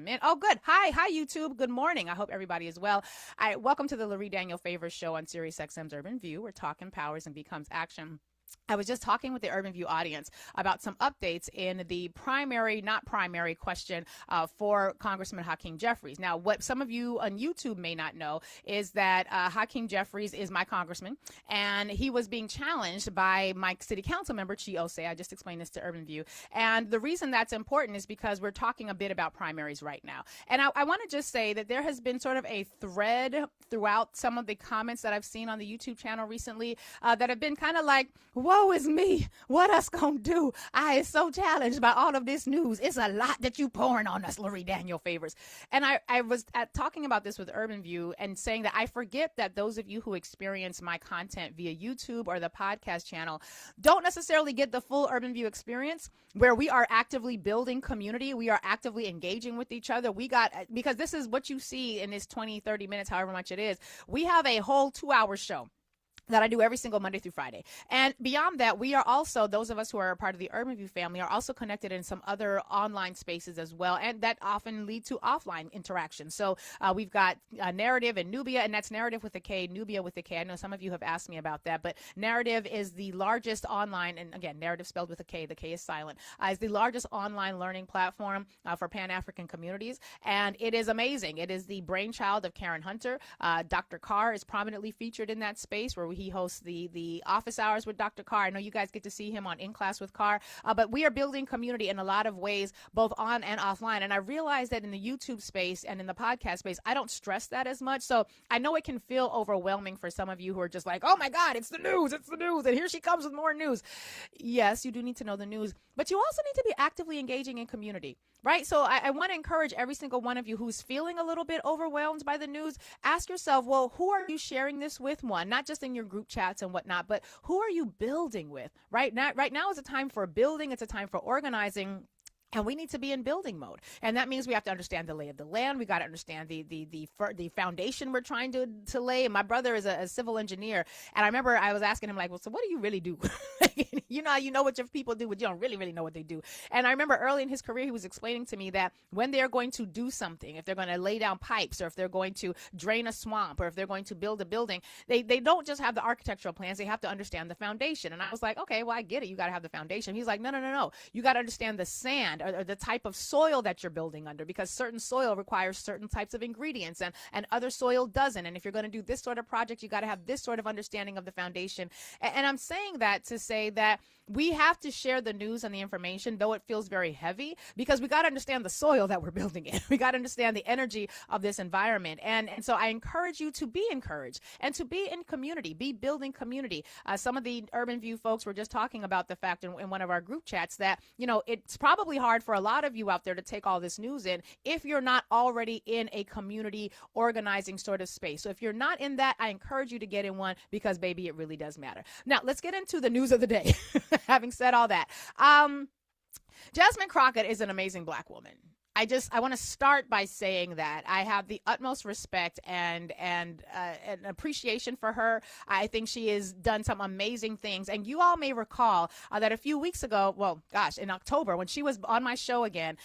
in. Oh, good. Hi, YouTube. Good morning. I hope everybody is well. Welcome to the Lurie Daniel Favors Show on SiriusXM's Urban View. We're talking powers and becomes action. I was just talking with the Urban View audience about some updates in the not primary question for Congressman Hakeem Jeffries. Now, what some of you on YouTube may not know is that Hakeem Jeffries is my congressman, and he was being challenged by my city council member, Chi Osei. I just explained this to Urban View. And the reason that's important is because we're talking a bit about primaries right now. And I want to just say that there has been sort of a thread throughout some of the comments that I've seen on the YouTube channel recently that have been kind of like, woe is me. What us gonna do? I is so challenged by all of this news. It's a lot that you pouring on us, Lurie Daniel Favors. And I was talking about this with Urban View and saying that I forget that those of you who experience my content via YouTube or the podcast channel don't necessarily get the full Urban View experience where we are actively building community. We are actively engaging with each other. Because this is what you see in this 20, 30 minutes, however much it is. We have a whole 2-hour show that I do every single Monday through Friday. And beyond that, we are also, those of us who are a part of the Urban View family are also connected in some other online spaces as well. And that often lead to offline interactions. So we've got Narrative and Nubia, and that's Narrative with a K, Nubia with a K. I know some of you have asked me about that, but Narrative is the largest online, and again, Narrative spelled with a K, the K is silent, is the largest online learning platform for Pan-African communities. And it is amazing. It is the brainchild of Karen Hunter. Dr. Carr is prominently featured in that space where he hosts the office hours with Dr. Carr. I know you guys get to see him on In Class with Carr, but we are building community in a lot of ways, both on and offline. And I realize that in the YouTube space and in the podcast space, I don't stress that as much. So I know it can feel overwhelming for some of you who are just like, oh my God, it's the news, and here she comes with more news. Yes, you do need to know the news, but you also need to be actively engaging in community, right? So I want to encourage every single one of you who's feeling a little bit overwhelmed by the news, ask yourself, well, who are you sharing this with? One, not just in your group chats and whatnot, but who are you building with? Right now is a time for building. It's a time for organizing. And we need to be in building mode. And that means we have to understand the lay of the land. We got to understand the foundation we're trying to lay. And my brother is a civil engineer. And I remember I was asking him, like, well, so what do you really do? You know what your people do, but you don't really know what they do. And I remember early in his career, he was explaining to me that when they're going to do something, if they're going to lay down pipes, or if they're going to drain a swamp, or if they're going to build a building, they don't just have the architectural plans. They have to understand the foundation. And I was like, okay, well, I get it. You got to have the foundation. He's like, no. You got to understand the sand or the type of soil that you're building under, because certain soil requires certain types of ingredients and other soil doesn't. And if you're going to do this sort of project, you got to have this sort of understanding of the foundation. And I'm saying that to say that we have to share the news and the information, though it feels very heavy, because we got to understand the soil that we're building in. We got to understand the energy of this environment. And so I encourage you to be encouraged and to be in community, be building community. Some of the Urban View folks were just talking about the fact in one of our group chats that, it's probably hard for a lot of you out there to take all this news in if you're not already in a community organizing sort of space. So if you're not in that, I encourage you to get in one, because baby, it really does matter. Now let's get into the news of the day. Having said all that, Jasmine Crockett is an amazing Black woman. I want to start by saying that I have the utmost respect and an appreciation for her. I think she has done some amazing things. And you all may recall that a few weeks ago, in October, when she was on my show again,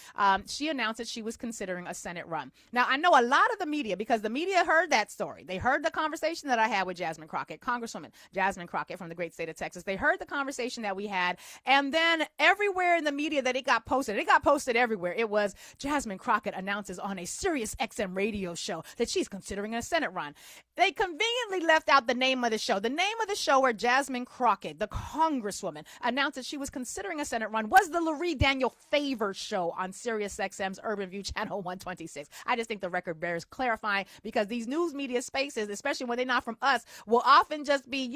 she announced that she was considering a Senate run. Now, I know a lot of the media, because the media heard that story. They heard the conversation that I had with Jasmine Crockett, Congresswoman Jasmine Crockett from the great state of Texas. They heard the conversation that we had. And then everywhere in the media that it got posted everywhere. It was Jasmine Crockett announces on a SiriusXM radio show that she's considering a Senate run. They conveniently left out the name of the show. The name of the show where Jasmine Crockett, the Congresswoman, announced that she was considering a Senate run was the Lurie Daniel Favors show on SiriusXM's Urban View Channel 126. I just think the record bears clarifying, because these news media spaces, especially when they're not from us, will often just be,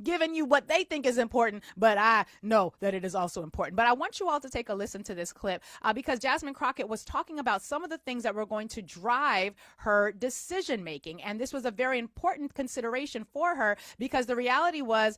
giving you what they think is important, but I know that it is also important. But I want you all to take a listen to this clip because Jasmine Crockett was talking about some of the things that were going to drive her decision making. And this was a very important consideration for her, because the reality was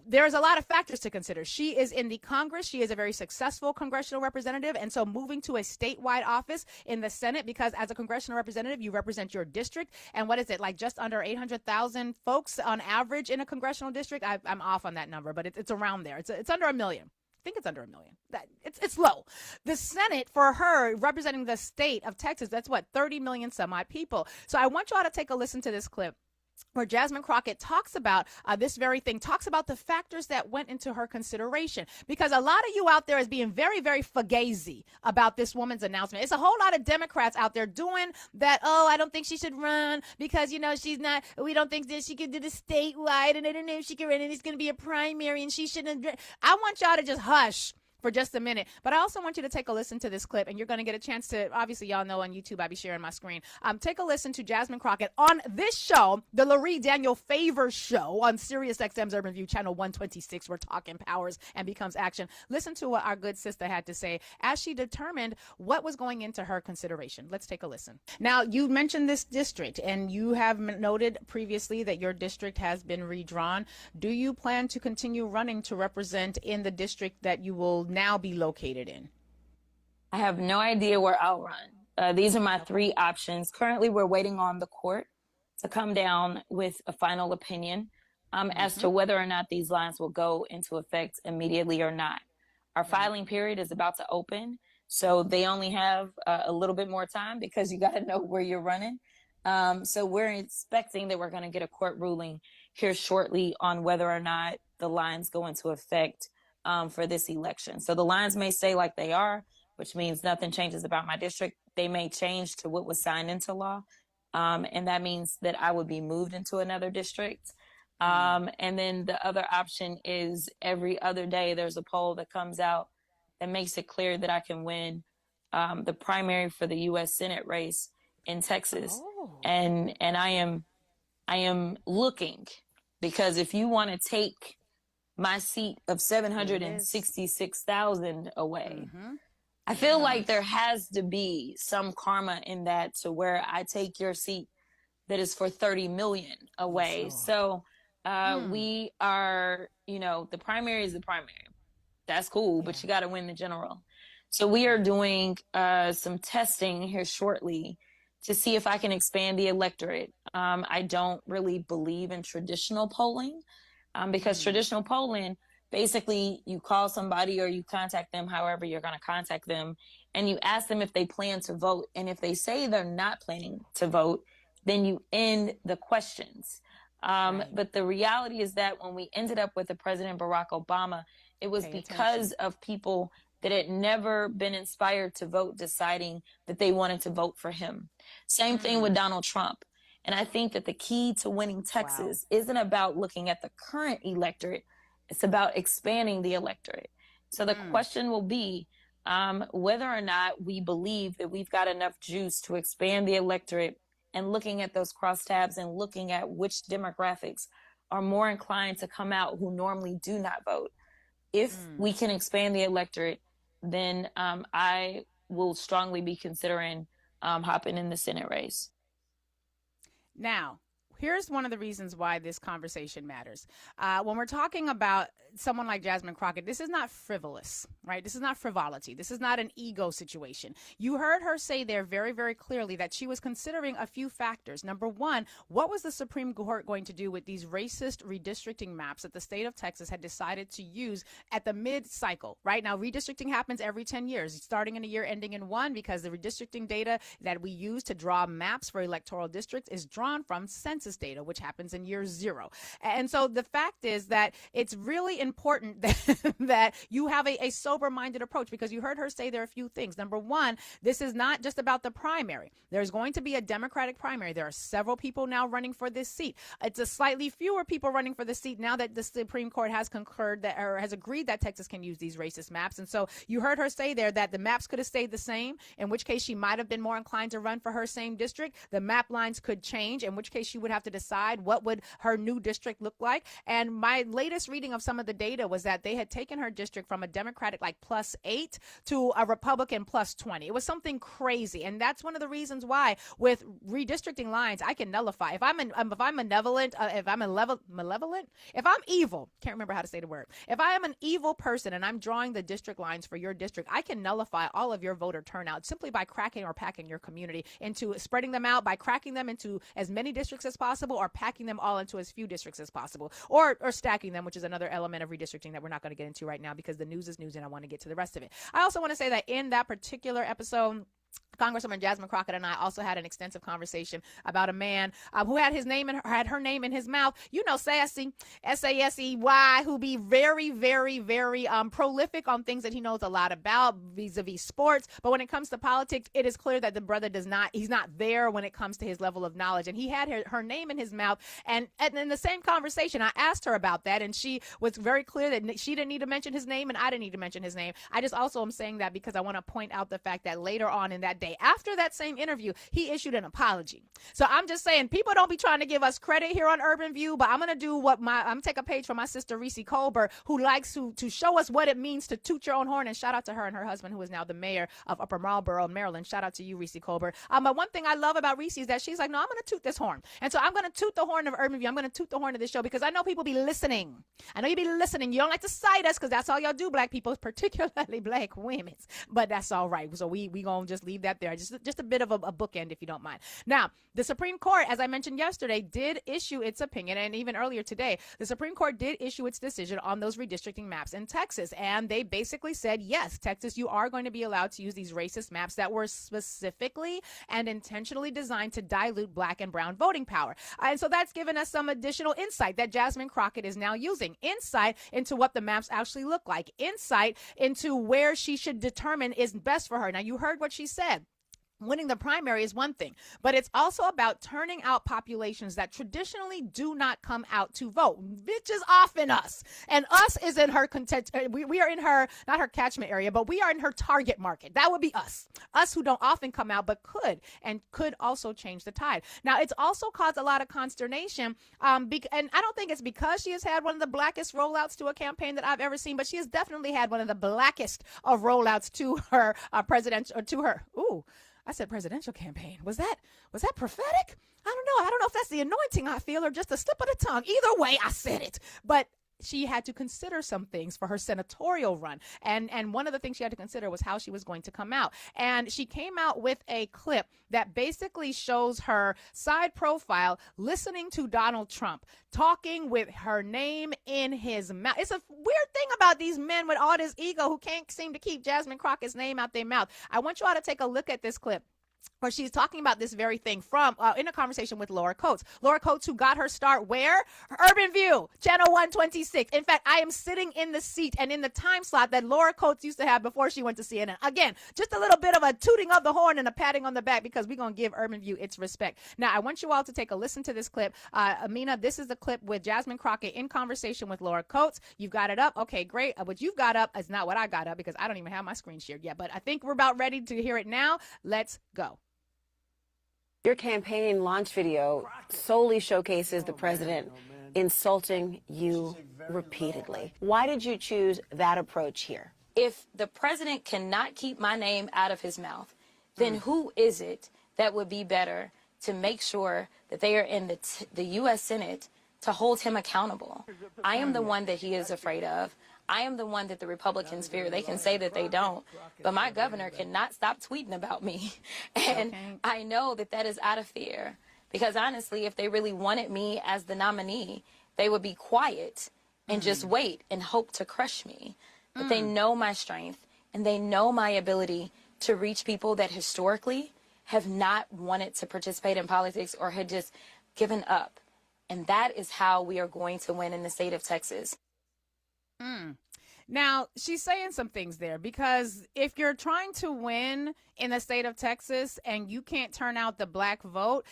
there's a lot of factors to consider. She is in the Congress. She is a very successful congressional representative. And so moving to a statewide office in the Senate, because as a congressional representative, you represent your district. And what is it, like just under 800,000 folks on average in a congressional district? I'm off on that number, but it's around there. It's under 1 million. think it's under 1 million. It's low. The Senate, for her representing the state of Texas, that's what, 30 million some odd people. So I want you all to take a listen to this clip where Jasmine Crockett talks about this very thing, talks about the factors that went into her consideration. Because a lot of you out there is being very, very fugazi about this woman's announcement. It's a whole lot of Democrats out there doing that, oh, I don't think she should run because, she's not, we don't think that she could do the statewide, and I don't know if she can run, and it's going to be a primary, and she shouldn't. I want y'all to just hush for just a minute. But I also want you to take a listen to this clip, and you're going to get a chance to, obviously, y'all know on YouTube, I'll be sharing my screen. Take a listen to Jasmine Crockett on this show, the Lurie Daniel Favors Show on SiriusXM's Urban View, channel 126. We're talking powers and becomes action. Listen to what our good sister had to say as she determined what was going into her consideration. Let's take a listen. Now, you mentioned this district, and you have noted previously that your district has been redrawn. Do you plan to continue running to represent in the district that you will now be located in? I have no idea where I'll run. These are my three options. Currently, we're waiting on the court to come down with a final opinion as to whether or not these lines will go into effect immediately or not. Our filing period is about to open, so they only have a little bit more time because you got to know where you're running. So we're expecting that we're going to get a court ruling here shortly on whether or not the lines go into effect for this election. So the lines may stay like they are, which means nothing changes about my district. They may change to what was signed into law. And that means that I would be moved into another district. And then the other option is every other day there's a poll that comes out that makes it clear that I can win the primary for the U.S. Senate race in Texas. And I am looking, because if you want to take my seat of 766,000 away, I feel like there has to be some karma in that, to where I take your seat that is for 30 million away. So we are, the primary is the primary. That's cool, but you got to win the general. So we are doing some testing here shortly to see if I can expand the electorate. I don't really believe in traditional polling. Because traditional polling, basically you call somebody or you contact them, however you're going to contact them, and you ask them if they plan to vote. And if they say they're not planning to vote, then you end the questions. But the reality is that when we ended up with the President Barack Obama, it was because of people that had never been inspired to vote, deciding that they wanted to vote for him. Same thing with Donald Trump. And I think that the key to winning Texas isn't about looking at the current electorate. It's about expanding the electorate. So the question will be whether or not we believe that we've got enough juice to expand the electorate, and looking at those crosstabs and looking at which demographics are more inclined to come out who normally do not vote. If we can expand the electorate, then I will strongly be considering hopping in the Senate race. Now, here's one of the reasons why this conversation matters. When we're talking about someone like Jasmine Crockett, this is not frivolous, right? This is not frivolity. This is not an ego situation. You heard her say there very, very clearly that she was considering a few factors. Number one, what was the Supreme Court going to do with these racist redistricting maps that the state of Texas had decided to use at the mid-cycle, right? Now, redistricting happens every 10 years, starting in a year, ending in one, because the redistricting data that we use to draw maps for electoral districts is drawn from census data, which happens in year 0. And so the fact is that it's really important that you have a sober-minded approach, because you heard her say there are a few things. Number one, this is not just about the primary. There's going to be a Democratic primary. There are several people now running for this seat. It's a slightly fewer people running for the seat now that the Supreme Court has concurred that, or has agreed that Texas can use these racist maps. And so you heard her say there that the maps could have stayed the same, in which case she might have been more inclined to run for her same district. The map lines could change, in which case she would have to decide what would her new district look like. And my latest reading of some of the data was that they had taken her district from a Democratic like +8 to a Republican +20. It was something crazy. And that's one of the reasons why with redistricting lines, I can nullify. If I'm malevolent, if I'm malevolent, if I'm evil, can't remember how to say the word. If I am an evil person and I'm drawing the district lines for your district, I can nullify all of your voter turnout simply by cracking or packing your community into spreading them out, by cracking them into as many districts as possible, possible, or packing them all into as few districts as possible, or stacking them, which is another element of redistricting that we're not going to get into right now because the news is news and I want to get to the rest of it. I also want to say that in that particular episode, Congresswoman Jasmine Crockett and I also had an extensive conversation about a man who had her name in his mouth. You know, sassy, S-A-S-E-Y, who be very, very, very prolific on things that he knows a lot about vis-a-vis sports. But when it comes to politics, it is clear that the brother he's not there when it comes to his level of knowledge. And he had her name in his mouth. And in the same conversation, I asked her about that, and she was very clear that she didn't need to mention his name and I didn't need to mention his name. I just also am saying that because I want to point out the fact that later on in that day, after that same interview, he issued an apology. So I'm just saying, people don't be trying to give us credit here on Urban View, but I'm going to do I'm going to take a page from my sister, Reese Colbert, who likes to show us what it means to toot your own horn. And shout out to her and her husband, who is now the mayor of Upper Marlboro, Maryland. Shout out to you, Reese Colbert. But one thing I love about Reese is that she's like, no, I'm going to toot this horn. And so I'm going to toot the horn of Urban View. I'm going to toot the horn of this show because I know people be listening. I know you be listening. You don't like to cite us because that's all y'all do, black people, particularly black women. But that's all right. So we going to just leave that there. Just a bit of a bookend, if you don't mind. Now, the Supreme Court, as I mentioned yesterday, did issue its opinion, and even earlier today, the Supreme Court did issue its decision on those redistricting maps in Texas, and they basically said, yes, Texas, you are going to be allowed to use these racist maps that were specifically and intentionally designed to dilute black and brown voting power. And so that's given us some additional insight that Jasmine Crockett is now using, insight into what the maps actually look like, insight into where she should determine is best for her. Now, you heard what she said. Winning the primary is one thing, but it's also about turning out populations that traditionally do not come out to vote, which is often us. And us is in her content. We are in her, not her catchment area, but we are in her target market. That would be us. Us who don't often come out, but could also change the tide. Now, it's also caused a lot of consternation. And I don't think it's because she has had one of the blackest rollouts to a campaign that I've ever seen, but she has definitely had one of the blackest of rollouts to her I said presidential campaign. Was that prophetic? I don't know. I don't know if that's the anointing I feel or just a slip of the tongue. Either way, I said it. But she had to consider some things for her senatorial run. And one of the things she had to consider was how she was going to come out. And she came out with a clip that basically shows her side profile listening to Donald Trump, talking with her name in his mouth. It's a weird thing about these men with all this ego who can't seem to keep Jasmine Crockett's name out their mouth. I want you all to take a look at this clip where she's talking about this very thing from in a conversation with Laura Coates. Laura Coates, who got her start where? Urban View, Channel 126. In fact, I am sitting in the seat and in the time slot that Laura Coates used to have before she went to CNN. Again, just a little bit of a tooting of the horn and a patting on the back because we're going to give Urban View its respect. Now, I want you all to take a listen to this clip. Amina, this is the clip with Jasmine Crockett in conversation with Laura Coates. You've got it up. Okay, great. What you've got up is not what I got up because I don't even have my screen shared yet, but I think we're about ready to hear it now. Let's go. Your campaign launch video solely showcases the president insulting you repeatedly. Why did you choose that approach here? If the president cannot keep my name out of his mouth, then who is it that would be better to make sure that they are in the U.S. Senate to hold him accountable? I am the one that he is afraid of. I am the one that the Republicans fear. They can say that they don't, but my governor cannot stop tweeting about me. And I know that that is out of fear because honestly, if they really wanted me as the nominee, they would be quiet and just wait and hope to crush me. But they know my strength and they know my ability to reach people that historically have not wanted to participate in politics or had just given up. And that is how we are going to win in the state of Texas. Now, she's saying some things there because if you're trying to win in the state of Texas and you can't turn out the black vote,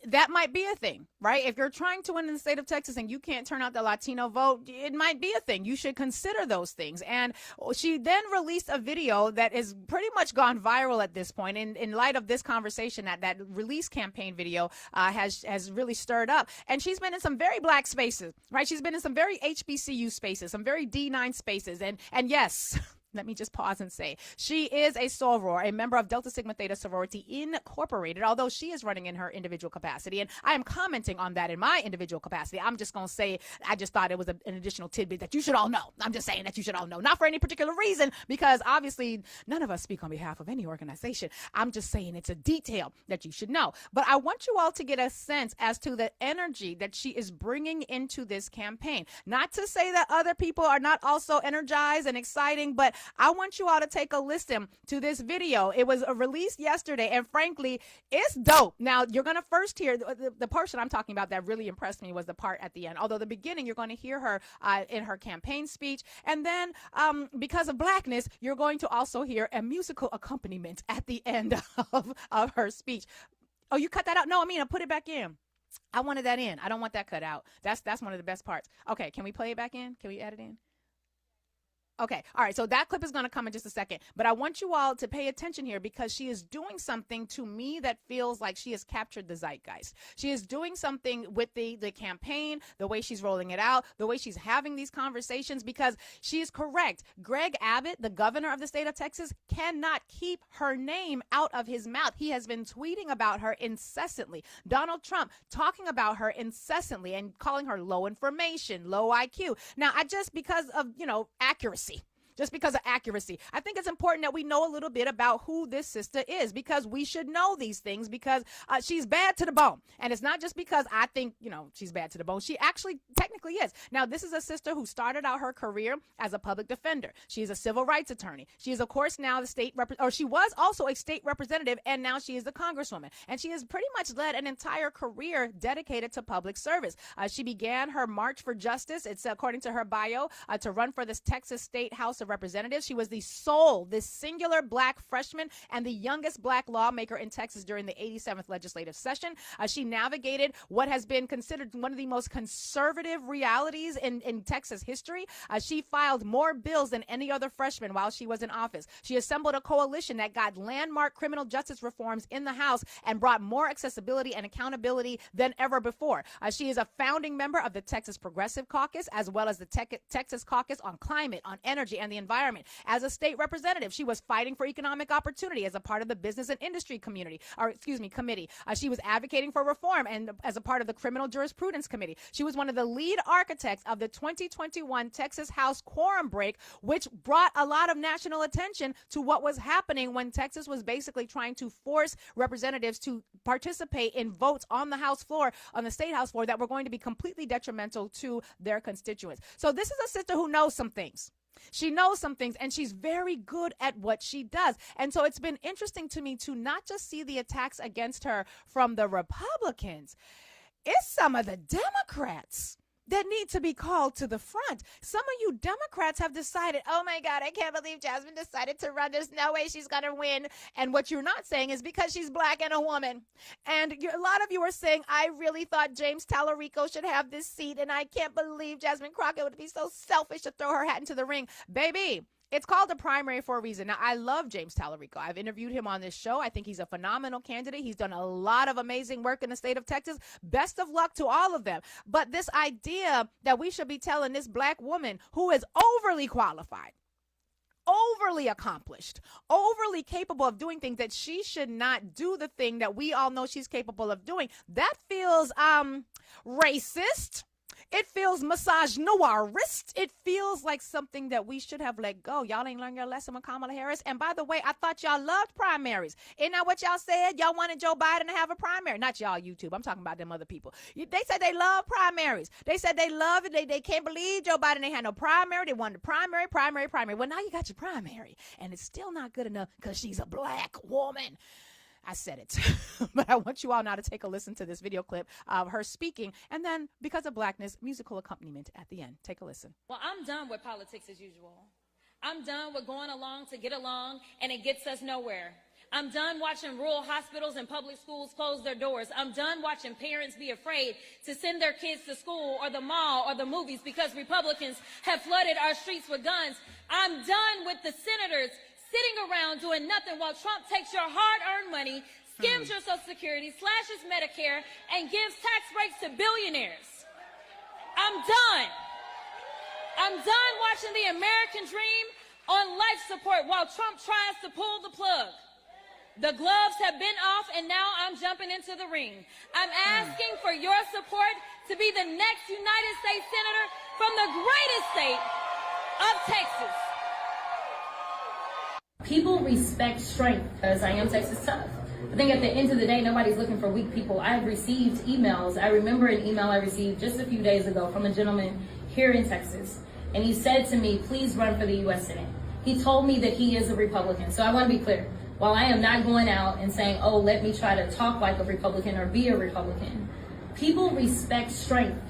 that might be a thing, right? If you're trying to win in the state of Texas and you can't turn out the Latino vote, it might be a thing. You should consider those things. And she then released a video that is pretty much gone viral at this point. In light of this conversation, that release campaign video has really stirred up. And she's been in some very black spaces, right? She's been in some very HBCU spaces, some very D9 spaces. And yes, let me just pause and say, she is a soror, a member of Delta Sigma Theta Sorority Incorporated, although she is running in her individual capacity. And I am commenting on that in my individual capacity. I'm just going to say, I just thought it was an additional tidbit that you should all know. I'm just saying that you should all know, not for any particular reason, because obviously none of us speak on behalf of any organization. I'm just saying it's a detail that you should know. But I want you all to get a sense as to the energy that she is bringing into this campaign. Not to say that other people are not also energized and exciting, but I want you all to take a listen to this video. It was released yesterday, and frankly, it's dope. Now, you're going to first hear the portion I'm talking about that really impressed me was the part at the end. Although the beginning, you're going to hear her in her campaign speech. And then because of blackness, you're going to also hear a musical accompaniment at the end of her speech. Oh, you cut that out? No, I mean, I put it back in. I wanted that in. I don't want that cut out. That's one of the best parts. Okay, can we play it back in? Can we add it in? Okay. All right. So that clip is going to come in just a second. But I want you all to pay attention here because she is doing something to me that feels like she has captured the zeitgeist. She is doing something with the campaign, the way she's rolling it out, the way she's having these conversations, because she is correct. Greg Abbott, the governor of the state of Texas, cannot keep her name out of his mouth. He has been tweeting about her incessantly. Donald Trump talking about her incessantly and calling her low information, low IQ. Now, because of, accuracy. Just because of accuracy. I think it's important that we know a little bit about who this sister is, because we should know these things, because she's bad to the bone. And it's not just because I think, she's bad to the bone. She actually technically is. Now, this is a sister who started out her career as a public defender. She is a civil rights attorney. She is, of course, now she was also a state representative, and now she is a congresswoman. And she has pretty much led an entire career dedicated to public service. She began her march for justice, it's according to her bio, to run for this Texas State House of Representatives. She was this singular black freshman and the youngest black lawmaker in Texas during the 87th legislative session. She navigated what has been considered one of the most conservative realities in Texas history. She filed more bills than any other freshman while she was in office. She assembled a coalition that got landmark criminal justice reforms in the House and brought more accessibility and accountability than ever before. She is a founding member of the Texas Progressive Caucus, as well as the Texas Caucus on Climate, on Energy, and the Environment. As a state representative, she was fighting for economic opportunity as a part of the Business and Industry committee. She was advocating for reform and as a part of the Criminal Jurisprudence Committee. She was one of the lead architects of the 2021 Texas House quorum break, which brought a lot of national attention to what was happening when Texas was basically trying to force representatives to participate in votes on the House floor, on the state House floor, that were going to be completely detrimental to their constituents. So this is a sister who knows some things. She knows some things, and she's very good at what she does. And so it's been interesting to me to not just see the attacks against her from the Republicans. It's some of the Democrats that need to be called to the front. Some of you Democrats have decided, oh my God, I can't believe Jasmine decided to run. There's no way she's going to win. And what you're not saying is because she's black and a woman. And a lot of you are saying, I really thought James Tallarico should have this seat. And I can't believe Jasmine Crockett would be so selfish to throw her hat into the ring. Baby, it's called a primary for a reason. Now, I love James Tallarico. I've interviewed him on this show. I think he's a phenomenal candidate. He's done a lot of amazing work in the state of Texas. Best of luck to all of them. But this idea that we should be telling this black woman who is overly qualified, overly accomplished, overly capable of doing things, that she should not do the thing that we all know she's capable of doing, that feels racist. It feels misogynoirist. It feels like something that we should have let go. Y'all ain't learned your lesson with Kamala Harris. And by the way, I thought y'all loved primaries. Isn't that what y'all said? Y'all wanted Joe Biden to have a primary. Not y'all, YouTube. I'm talking about them other people. They said they love primaries. They said they love it. They can't believe Joe Biden ain't had no primary. They wanted primary. Well, now you got your primary. And it's still not good enough because she's a black woman. I said it, but I want you all now to take a listen to this video clip of her speaking, and then, because of blackness, musical accompaniment at the end. Take a listen. Well, I'm done with politics as usual. I'm done with going along to get along, and it gets us nowhere. I'm done watching rural hospitals and public schools close their doors. I'm done watching parents be afraid to send their kids to school or the mall or the movies because Republicans have flooded our streets with guns. I'm done with the senators sitting around doing nothing while Trump takes your hard-earned money, skims your Social Security, slashes Medicare, and gives tax breaks to billionaires. I'm done. I'm done watching the American dream on life support while Trump tries to pull the plug. The gloves have been off, and now I'm jumping into the ring. I'm asking for your support to be the next United States Senator from the greatest state of Texas. People respect strength because I am Texas tough. I think at the end of the day, nobody's looking for weak people. I've received emails. I remember an email I received just a few days ago from a gentleman here in Texas. And he said to me, please run for the U.S. Senate. He told me that he is a Republican. So I want to be clear. While I am not going out and saying, oh, let me try to talk like a Republican or be a Republican, people respect strength.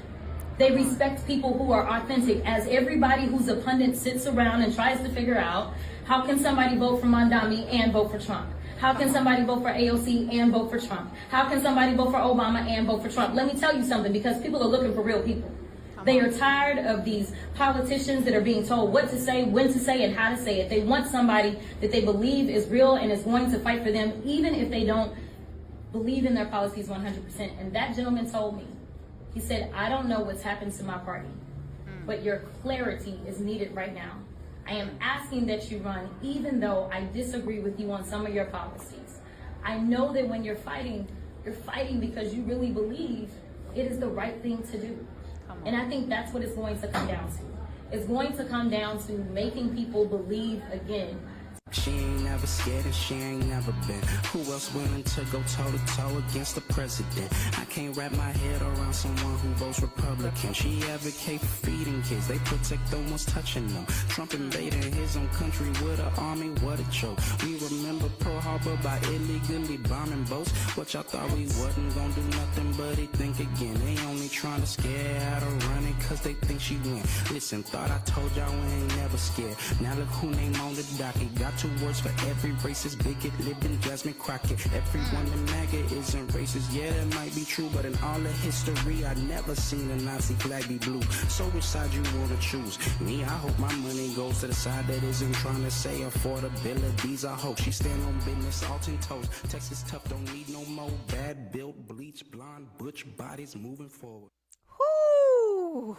They respect people who are authentic, as everybody who's a pundit sits around and tries to figure out, how can somebody vote for Mondami and vote for Trump? How can somebody vote for AOC and vote for Trump? How can somebody vote for Obama and vote for Trump? Let me tell you something, because people are looking for real people. They are tired of these politicians that are being told what to say, when to say, and how to say it. They want somebody that they believe is real and is going to fight for them, even if they don't believe in their policies 100%. And that gentleman told me, he said, I don't know what's happened to my party, but your clarity is needed right now. I am asking that you run, even though I disagree with you on some of your policies. I know that when you're fighting because you really believe it is the right thing to do. And I think that's what it's going to come down to. It's going to come down to making people believe again. She ain't never scared and she ain't never been. Who else willing to go toe to toe against the president? I can't wrap my head around someone who votes Republican. She advocate for feeding kids, they protect the ones touching them. Trump invaded his own country with an army, what a joke. We remember Pearl Harbor by illegally bombing boats. What y'all thought we wasn't gonna do nothing but they think again. They only trying to scare out of running cause they think she win. Listen, thought I told y'all we ain't never scared. Now look who name on the docket. Got 2 words for every racist bigot living, Jasmine Crockett. Everyone in MAGA isn't racist. Yeah, that might be true, but in all of history, I never seen a Nazi flag be blue. So which side you wanna choose? Me, I hope my money goes to the side that isn't trying to say affordabilities. I hope she stand on business, all 10 toes. Texas tough, don't need no more bad built, bleach, blonde, butch bodies moving forward. Whoo!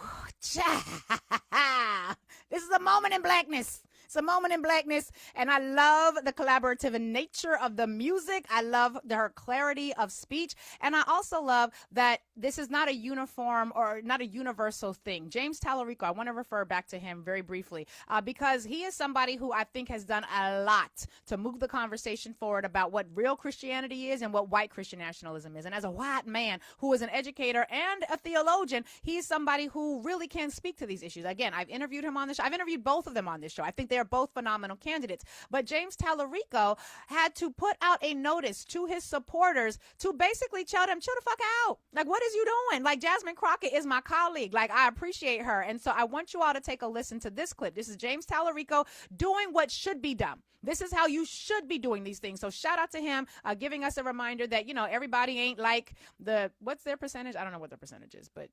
This is a moment in blackness. It's a moment in blackness, and I love the collaborative nature of the music. I love her clarity of speech, and I also love that this is not a uniform or not a universal thing. James Tallarico, I want to refer back to him very briefly because he is somebody who I think has done a lot to move the conversation forward about what real Christianity is and what white Christian nationalism is. And as a white man who is an educator and a theologian, he's somebody who really can speak to these issues. Again, I've interviewed him on this show. I've interviewed both of them on this show. I think they're both phenomenal candidates. But James Tallarico had to put out a notice to his supporters to basically tell them, chill the fuck out. Like, what is you doing? Like, Jasmine Crockett is my colleague. Like, I appreciate her. And so I want you all to take a listen to this clip. This is James Tallarico doing what should be done. This is how you should be doing these things. So shout out to him, giving us a reminder that, you know, everybody ain't like what's their percentage? I don't know what their percentage is, but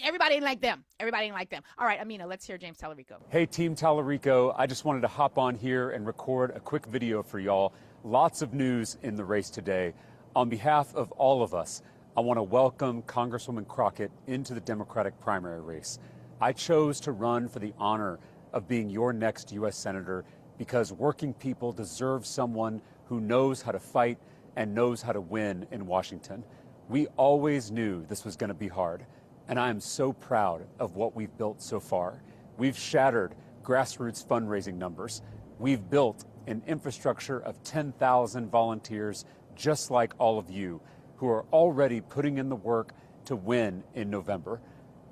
everybody ain't like them. Everybody ain't like them. All right, Amina, let's hear James Tallarico. Hey, Team Tallarico. I just wanted to hop on here and record a quick video for y'all. Lots of news in the race today. On behalf of all of us, I want to welcome Congresswoman Crockett into the Democratic primary race. I chose to run for the honor of being your next U.S. Senator because working people deserve someone who knows how to fight and knows how to win in Washington. We always knew this was going to be hard. And I am so proud of what we've built so far. We've shattered grassroots fundraising numbers. We've built an infrastructure of 10,000 volunteers, just like all of you, who are already putting in the work to win in November.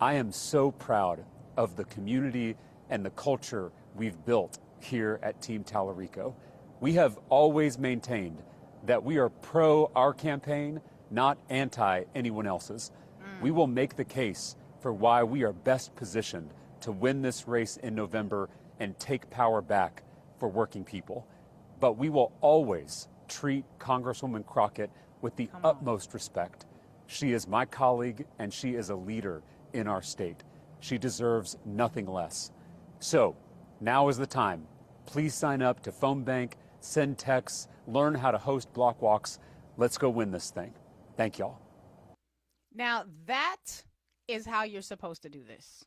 I am so proud of the community and the culture we've built here at Team Tallarico. We have always maintained that we are pro our campaign, not anti anyone else's. We will make the case for why we are best positioned to win this race in November and take power back for working people. But we will always treat Congresswoman Crockett with the utmost respect. She is my colleague and she is a leader in our state. She deserves nothing less. So now is the time. Please sign up to phone bank, send texts, learn how to host block walks. Let's go win this thing. Thank y'all. Now, that is how you're supposed to do this.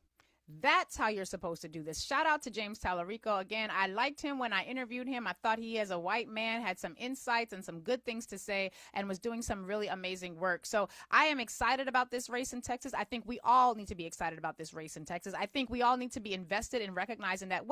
That's how you're supposed to do this. Shout out to James Tallarico. Again, I liked him when I interviewed him. I thought he, as a white man, had some insights and some good things to say and was doing some really amazing work. So I am excited about this race in Texas. I think we all need to be excited about this race in Texas. I think we all need to be invested in recognizing that,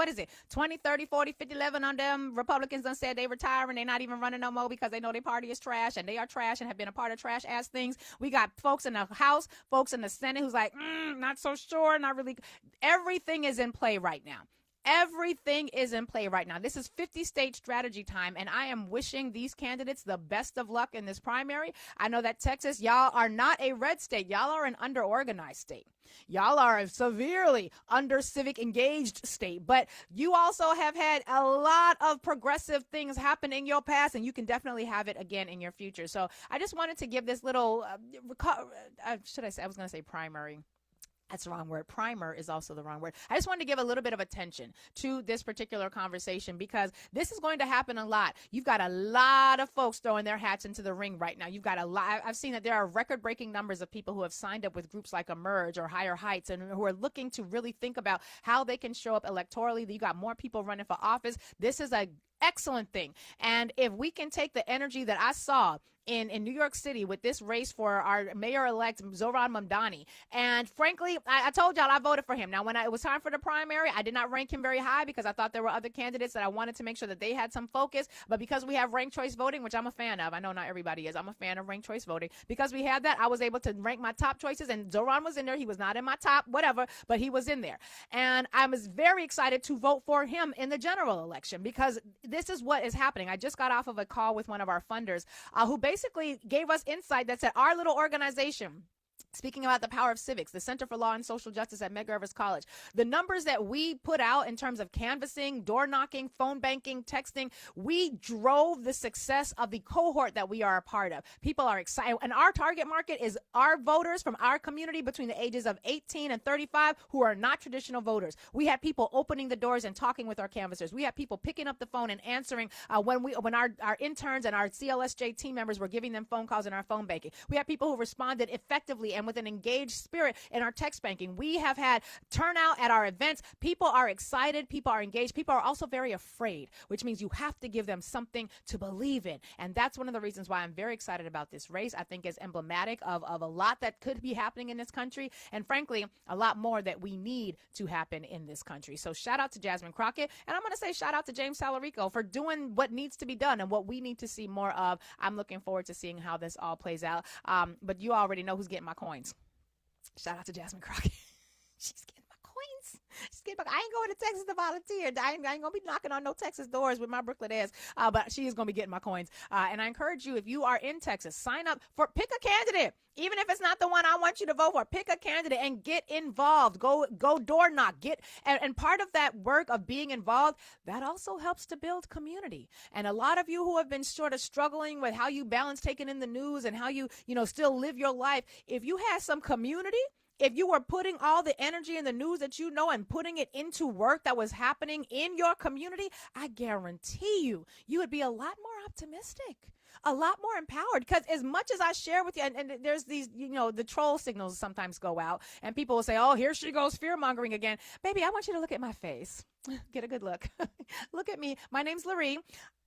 20, 30, 40, 50, 11 on them Republicans done said they retiring. They're not even running no more because they know their party is trash, and they are trash and have been a part of trash ass things. We got folks in the House, folks in the Senate who's like, not so sure, not really. Everything is in play right now. Everything is in play right now. This is 50-state strategy time, and I am wishing these candidates the best of luck in this primary. I know that Texas, y'all are not a red state. Y'all are an under-organized state. Y'all are a severely under-civic engaged state, but you also have had a lot of progressive things happen in your past, and you can definitely have it again in your future. So I just wanted to give this little, I was going to say primary. That's the wrong word. Primer is also the wrong word. I just wanted to give a little bit of attention to this particular conversation because this is going to happen a lot. You've got a lot of folks throwing their hats into the ring right now. You've got a lot. I've seen that there are record-breaking numbers of people who have signed up with groups like Emerge or Higher Heights and who are looking to really think about how they can show up electorally. You got more people running for office. This is a excellent thing. And if we can take the energy that I saw in New York City with this race for our mayor-elect Zohran Mamdani. And frankly, I told y'all I voted for him. Now, when it was time for the primary, I did not rank him very high because I thought there were other candidates that I wanted to make sure that they had some focus. But because we have ranked choice voting, which I'm a fan of, I know not everybody is, I'm a fan of ranked choice voting. Because we had that, I was able to rank my top choices, and Zohran was in there. He was not in my top, whatever, but he was in there. And I was very excited to vote for him in the general election because this is what is happening. I just got off of a call with one of our funders who basically gave us insight that said our little organization, speaking about the power of civics, the Center for Law and Social Justice at Medgar Evers College, the numbers that we put out in terms of canvassing, door knocking, phone banking, texting, we drove the success of the cohort that we are a part of. People are excited. And our target market is our voters from our community between the ages of 18 and 35 who are not traditional voters. We had people opening the doors and talking with our canvassers. We had people picking up the phone and answering when our interns and our CLSJ team members were giving them phone calls in our phone banking. We had people who responded effectively and with an engaged spirit in our text banking. We have had turnout at our events. People are excited. People are engaged. People are also very afraid, which means you have to give them something to believe in. And that's one of the reasons why I'm very excited about this race. I think it's emblematic of a lot that could be happening in this country. And frankly, a lot more that we need to happen in this country. So shout out to Jasmine Crockett. And I'm going to say shout out to James Tallarico for doing what needs to be done and what we need to see more of. I'm looking forward to seeing how this all plays out. But you already know who's getting my coins. Shout out to Jasmine Crockett. She's getting my coins. I ain't going to Texas to volunteer. I ain't going to be knocking on no Texas doors with my Brooklyn ass, but she is going to be getting my coins. And I encourage you, if you are in Texas, sign up pick a candidate. Even if it's not the one I want you to vote for, pick a candidate and get involved. Go door knock. And part of that work of being involved, that also helps to build community. And a lot of you who have been sort of struggling with how you balance taking in the news and how you still live your life, if you had some community, if you were putting all the energy in the news that you know and putting it into work that was happening in your community, I guarantee you would be a lot more optimistic, a lot more empowered. Because as much as I share with you, and there's these, the troll signals sometimes go out and people will say, oh, here she goes fear mongering again. Baby, I want you to look at my face. Get a good look. Look at me. My name's Lurie.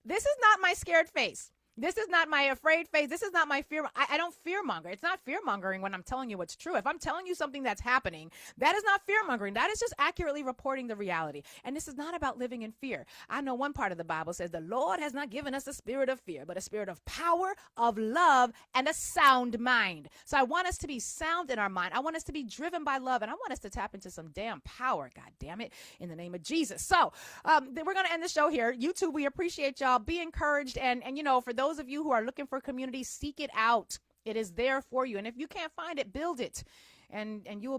This is not my scared face. This is not my afraid face. This is not my fear. I don't fear monger. It's not fear mongering when I'm telling you what's true. If I'm telling you something that's happening, that is not fear mongering. That is just accurately reporting the reality. And this is not about living in fear. I know one part of the Bible says the Lord has not given us a spirit of fear, but a spirit of power, of love, and a sound mind. So I want us to be sound in our mind. I want us to be driven by love, and I want us to tap into some damn power, God damn it, in the name of Jesus. So we're going to end the show here. YouTube, we appreciate y'all. Be encouraged. And for those of you who are looking for community, seek it out. It is there for you. And if you can't find it, build it. And you will